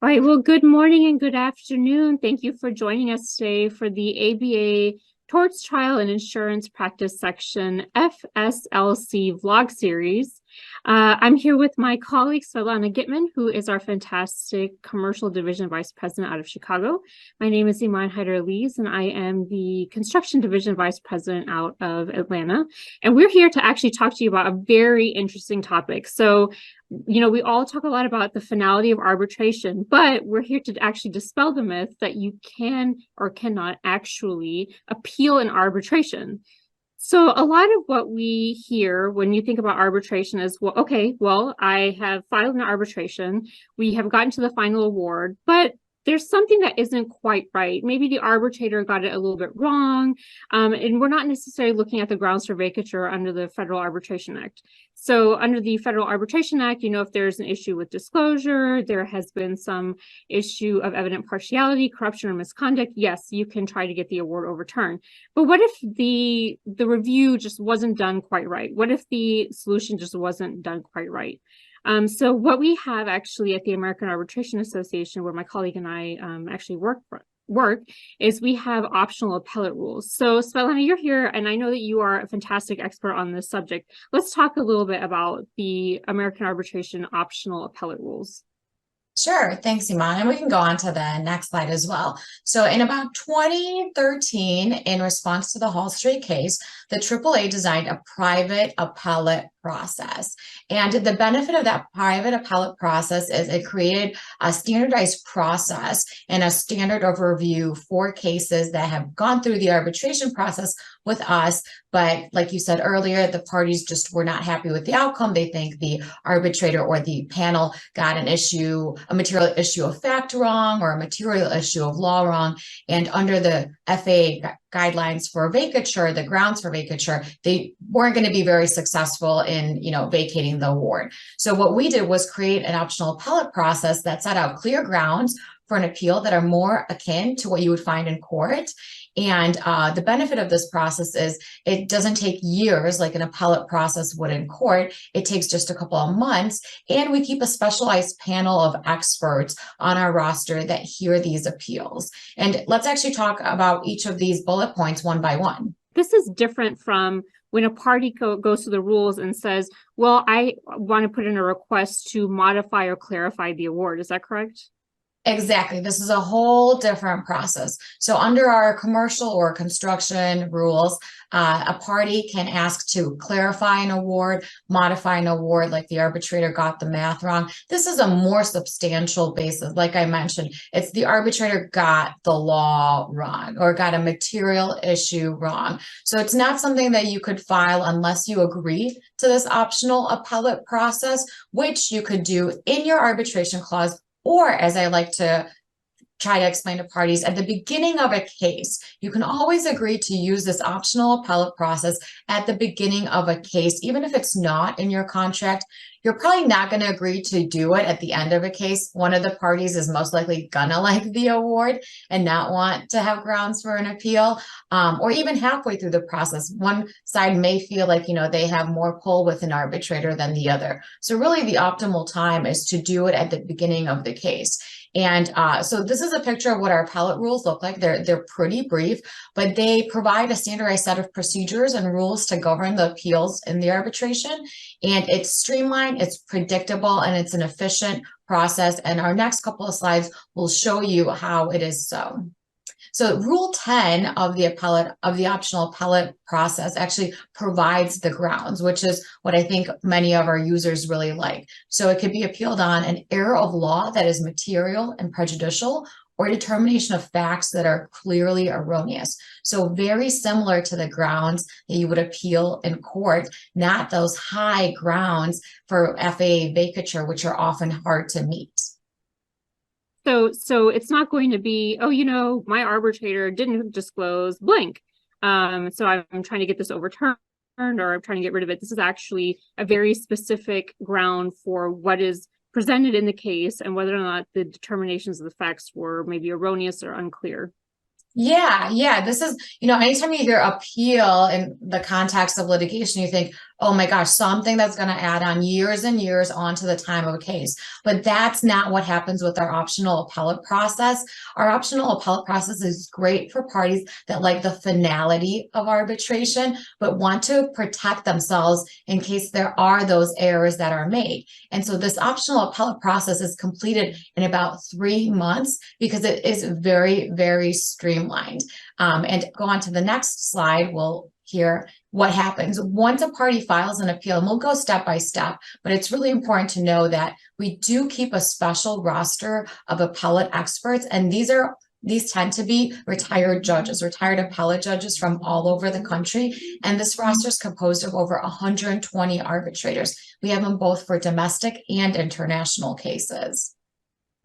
All right, well, good morning and good afternoon. Thank you for joining us today for the ABA Torts Trial and Insurance Practice Section FSLC vlog series. I'm here with my colleague, Svetlana Gitman, who is our fantastic Commercial Division Vice President out of Chicago. My name is Iman Hyder-Eliz, and I am the Construction Division Vice President out of Atlanta. And we're here to actually talk to you about a very interesting topic. So, we all talk a lot about the finality of arbitration, but we're here to actually dispel the myth that you can or cannot actually appeal an arbitration. So a lot of what we hear when you think about arbitration is, well, okay, well, I have filed an arbitration. We have gotten to the final award, but there's something that isn't quite right. Maybe the arbitrator got it a little bit wrong, and we're not necessarily looking at the grounds for vacatur under the Federal Arbitration Act. So under the Federal Arbitration Act, if there's an issue with disclosure, there has been some issue of evident partiality, corruption, or misconduct, yes, you can try to get the award overturned. But what if the review just wasn't done quite right? What if the solution just wasn't done quite right? So what we have actually at the American Arbitration Association, where my colleague and I actually work, is we have optional appellate rules. So Svetlana, you're here, and I know that you are a fantastic expert on this subject. Let's talk a little bit about the American Arbitration optional appellate rules. Sure. Thanks, Iman. And we can go on to the next slide as well. So in about 2013, in response to the Hall Street case, the AAA designed a private appellate process. And the benefit of that private appellate process is it created a standardized process and a standard of review for cases that have gone through the arbitration process with us. But like you said earlier, the parties just were not happy with the outcome. They think the arbitrator or the panel got a material issue of fact wrong or a material issue of law wrong. And under the FAA guidelines for vacatur, the grounds for vacatur, they weren't going to be very successful in, vacating the award. So what we did was create an optional appellate process that set out clear grounds for an appeal that are more akin to what you would find in court. And the benefit of this process is it doesn't take years like an appellate process would in court. It takes just a couple of months, and we keep a specialized panel of experts on our roster that hear these appeals. And let's actually talk about each of these bullet points one by one. This is different from when a party goes to the rules and says, well, I want to put in a request to modify or clarify the award. Is that correct? Exactly. This is a whole different process. So under our commercial or construction rules, a party can ask to clarify an award, modify an award, like the arbitrator got the math wrong. This is a more substantial basis. Like I mentioned, it's the arbitrator got the law wrong or got a material issue wrong. So it's not something that you could file unless you agree to this optional appellate process, which you could do in your arbitration clause, or as I like to try to explain to parties, at the beginning of a case. You can always agree to use this optional appellate process at the beginning of a case, even if it's not in your contract. You're probably not going to agree to do it at the end of a case. One of the parties is most likely gonna like the award and not want to have grounds for an appeal, or even halfway through the process. One side may feel like, they have more pull with an arbitrator than the other. So really the optimal time is to do it at the beginning of the case. And so this is a picture of what our appellate rules look like. They're pretty brief, but they provide a standardized set of procedures and rules to govern the appeals in the arbitration. And it's streamlined, it's predictable, and it's an efficient process. And our next couple of slides will show you how it is so. So Rule 10 of the optional appellate process actually provides the grounds, which is what I think many of our users really like. So it could be appealed on an error of law that is material and prejudicial, or determination of facts that are clearly erroneous. So very similar to the grounds that you would appeal in court, not those high grounds for FAA vacatur, which are often hard to meet. So it's not going to be, my arbitrator didn't disclose blank. So I'm trying to get this overturned, or I'm trying to get rid of it. This is actually a very specific ground for what is presented in the case and whether or not the determinations of the facts were maybe erroneous or unclear. Yeah. This is, anytime you hear appeal in the context of litigation, you think, oh my gosh, something that's going to add on years and years onto the time of a case. But that's not what happens with our optional appellate process. Our optional appellate process is great for parties that like the finality of arbitration, but want to protect themselves in case there are those errors that are made. And so this optional appellate process is completed in about 3 months because it is very, very streamlined. And go on to the next slide. We'll hear what happens once a party files an appeal, and we'll go step by step, but it's really important to know that we do keep a special roster of appellate experts, and these tend to be retired judges, retired appellate judges from all over the country. And this roster is composed of over 120 arbitrators. We have them both for domestic and international cases.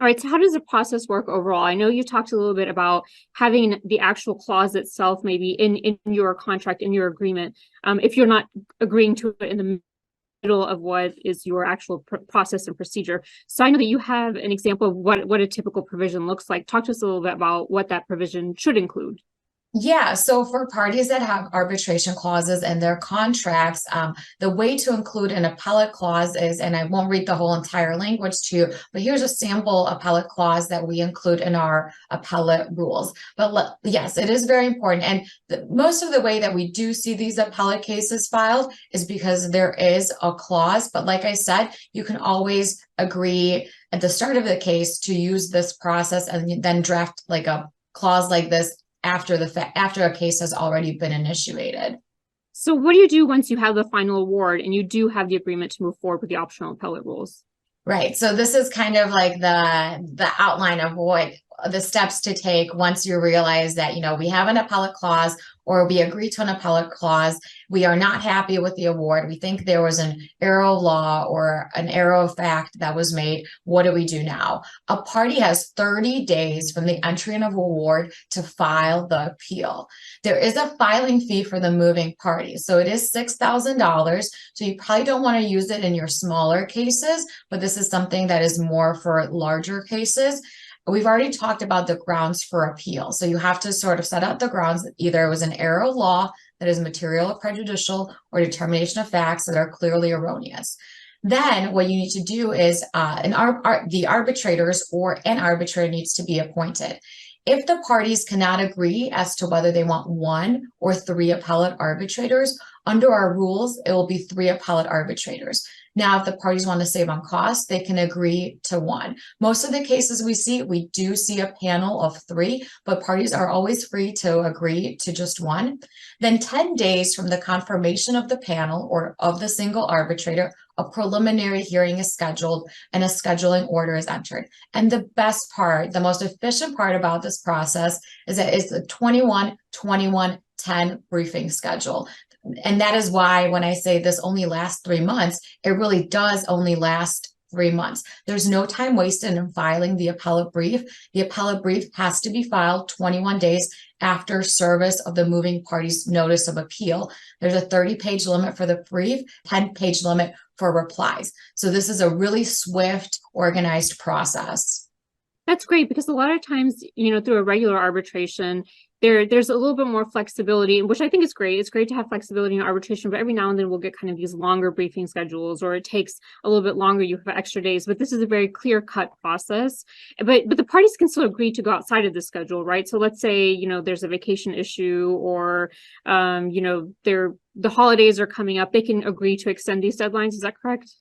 All right, so how does the process work overall? I know you talked a little bit about having the actual clause itself maybe in your contract, in your agreement, if you're not agreeing to it in the middle of what is your actual process and procedure. So I know that you have an example of what a typical provision looks like. Talk to us a little bit about what that provision should include. Yeah, so for parties that have arbitration clauses in their contracts, the way to include an appellate clause is, and I won't read the whole entire language to you, but here's a sample appellate clause that we include in our appellate rules. But yes, it is very important. And most of the way that we do see these appellate cases filed is because there is a clause. But like I said, you can always agree at the start of the case to use this process and then draft like a clause like this after a case has already been initiated. So what do you do once you have the final award and you do have the agreement to move forward with the optional appellate rules? Right. So this is kind of like the outline of what the steps to take once you realize that, we have an appellate clause or we agree to an appellate clause. We are not happy with the award. We think there was an error of law or an error of fact that was made. What do we do now? A party has 30 days from the entry of award to file the appeal. There is a filing fee for the moving party. So it is $6,000. So you probably don't want to use it in your smaller cases, but this is something that is more for larger cases. We've already talked about the grounds for appeal. So you have to sort of set out the grounds that either it was an error of law that is material or prejudicial or determination of facts that are clearly erroneous. Then what you need to do is the arbitrators or an arbitrator needs to be appointed. If the parties cannot agree as to whether they want 1 or 3 appellate arbitrators, under our rules, it will be 3 appellate arbitrators. Now, if the parties want to save on costs, they can agree to 1. Most of the cases we do see a panel of 3, but parties are always free to agree to just 1. Then 10 days from the confirmation of the panel or of the single arbitrator, a preliminary hearing is scheduled and a scheduling order is entered. And the best part, the most efficient part about this process is that it's the 21-21-10 briefing schedule. And that is why when I say this only lasts 3 months, it really does only last 3 months. There's no time wasted in filing the appellate brief. The appellate brief has to be filed 21 days after service of the moving party's notice of appeal. There's a 30-page limit for the brief, 10-page limit for replies. So this is a really swift, organized process. That's great because a lot of times, through a regular arbitration, there's a little bit more flexibility, which I think is great. It's great to have flexibility in arbitration, but every now and then we'll get kind of these longer briefing schedules, or it takes a little bit longer. You have extra days, but this is a very clear-cut process. But the parties can still agree to go outside of the schedule, right? So let's say there's a vacation issue, or the holidays are coming up. They can agree to extend these deadlines. Is that correct?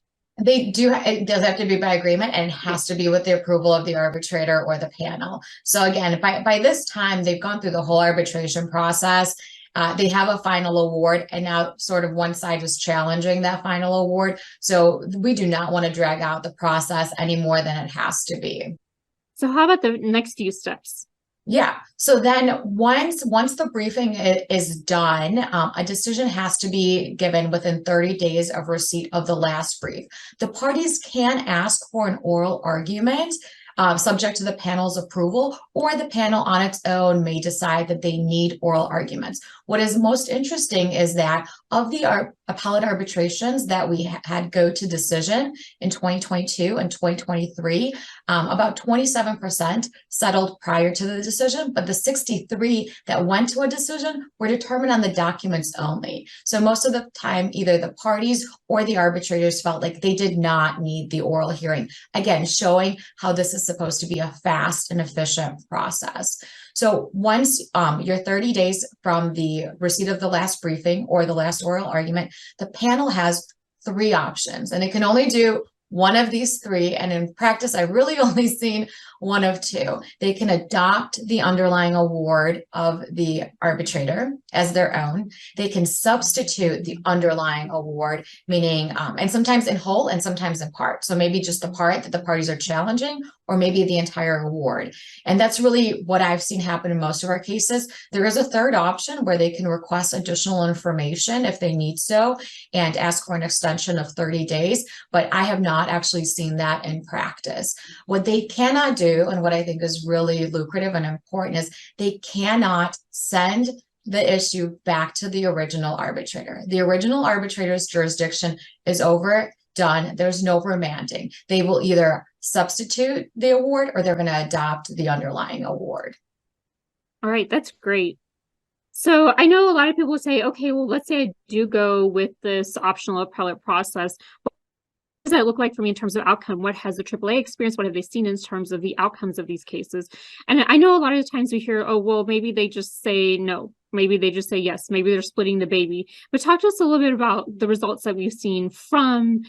They do. It does have to be by agreement, and it has to be with the approval of the arbitrator or the panel. So again, by this time, they've gone through the whole arbitration process. They have a final award, and now sort of one side was challenging that final award. So we do not want to drag out the process any more than it has to be. So how about the next few steps? Yeah. So then once the briefing is done, a decision has to be given within 30 days of receipt of the last brief. The parties can ask for an oral argument subject to the panel's approval, or the panel on its own may decide that they need oral arguments. What is most interesting is that of the appellate arbitrations that we had go to decision in 2022 and 2023, about 27% settled prior to the decision, but the 63 that went to a decision were determined on the documents only. So most of the time, either the parties or the arbitrators felt like they did not need the oral hearing. Again, showing how this is supposed to be a fast and efficient process. So once you're 30 days from the receipt of the last briefing or the last oral argument, the panel has 3 options, and it can only do one of these 3. And in practice, I've really only seen one of 2. They can adopt the underlying award of the arbitrator as their own. They can substitute the underlying award, meaning, and sometimes in whole and sometimes in part. So maybe just the part that the parties are challenging, or maybe the entire award. And that's really what I've seen happen in most of our cases. There is a third option where they can request additional information if they need so and ask for an extension of 30 days, but I have not actually seen that in practice. What they cannot do, and what I think is really lucrative and important, is they cannot send the issue back to the original arbitrator. The original arbitrator's jurisdiction is over, done. There's no remanding. They will either substitute the award or they're going to adopt the underlying award. All right, that's great. So I know a lot of people say, okay, well, let's say I do go with this optional appellate process. What does that look like for me in terms of outcome? What has the AAA experienced? What have they seen in terms of the outcomes of these cases? And I know a lot of the times we hear, oh, well, maybe they just say no. Maybe they just say yes. Maybe they're splitting the baby. But talk to us a little bit about the results that we've seen from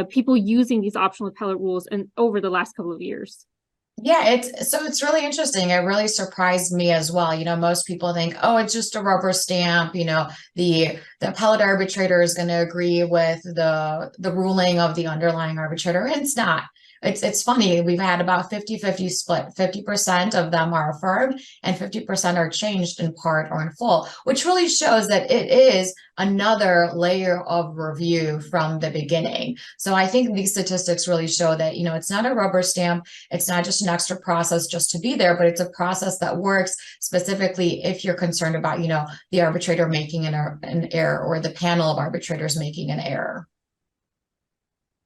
people using these optional appellate rules and over the last couple of years. Yeah, it's really interesting. It really surprised me as well. You know, most people think, oh, it's just a rubber stamp. You know, the appellate arbitrator is going to agree with the ruling of the underlying arbitrator. And it's not. It's funny. We've had about 50-50 split. 50% of them are affirmed and 50% are changed in part or in full, which really shows that it is another layer of review from the beginning. So I think these statistics really show that, you know, it's not a rubber stamp. It's not just an extra process just to be there, but it's a process that works specifically if you're concerned about, you know, the arbitrator making an error or the panel of arbitrators making an error.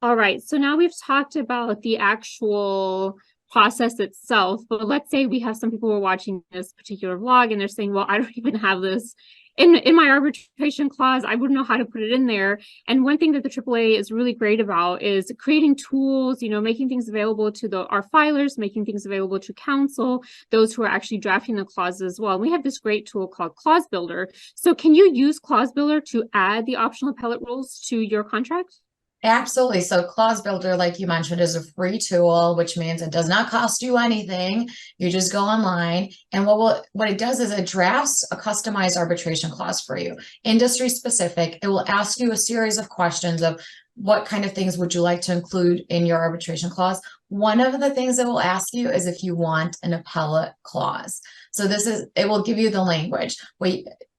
All right, so now we've talked about the actual process itself, but let's say we have some people who are watching this particular vlog and they're saying, well, I don't even have this in my arbitration clause. I wouldn't know how to put it in there. And one thing that the AAA is really great about is creating tools, you know, making things available to our filers, making things available to counsel, those who are actually drafting the clauses as well. And we have this great tool called Clause Builder. So can you use Clause Builder to add the optional appellate rules to your contract? Absolutely. So Clause Builder, like you mentioned, is a free tool, which means it does not cost you anything. You just go online, and what it does is it drafts a customized arbitration clause for you, industry specific. It will ask you a series of questions of what kind of things would you like to include in your arbitration clause. One of the things it will ask you is if you want an appellate clause. So it will give you the language.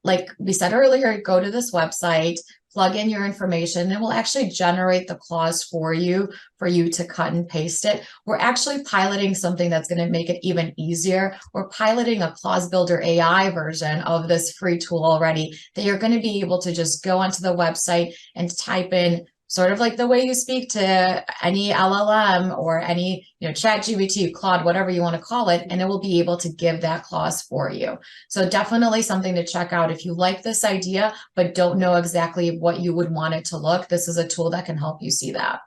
Like we said earlier, go to this website, plug in your information, and it will actually generate the clause for you to cut and paste it. We're actually piloting something that's going to make it even easier. We're piloting a Clause Builder AI version of this free tool already that you're going to be able to just go onto the website and type in sort of like the way you speak to any LLM or any, you know, ChatGPT, Claude, whatever you want to call it, and it will be able to give that clause for you. So definitely something to check out. If you like this idea, but don't know exactly what you would want it to look, this is a tool that can help you see that.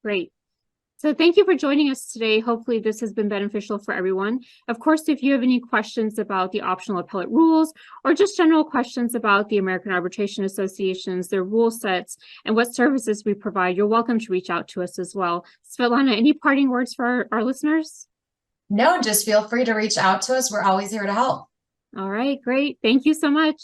Great. So thank you for joining us today. Hopefully this has been beneficial for everyone. Of course, if you have any questions about the optional appellate rules or just general questions about the American Arbitration Associations, their rule sets, and what services we provide, you're welcome to reach out to us as well. Svetlana, any parting words for our listeners? No, just feel free to reach out to us. We're always here to help. All right, great. Thank you so much.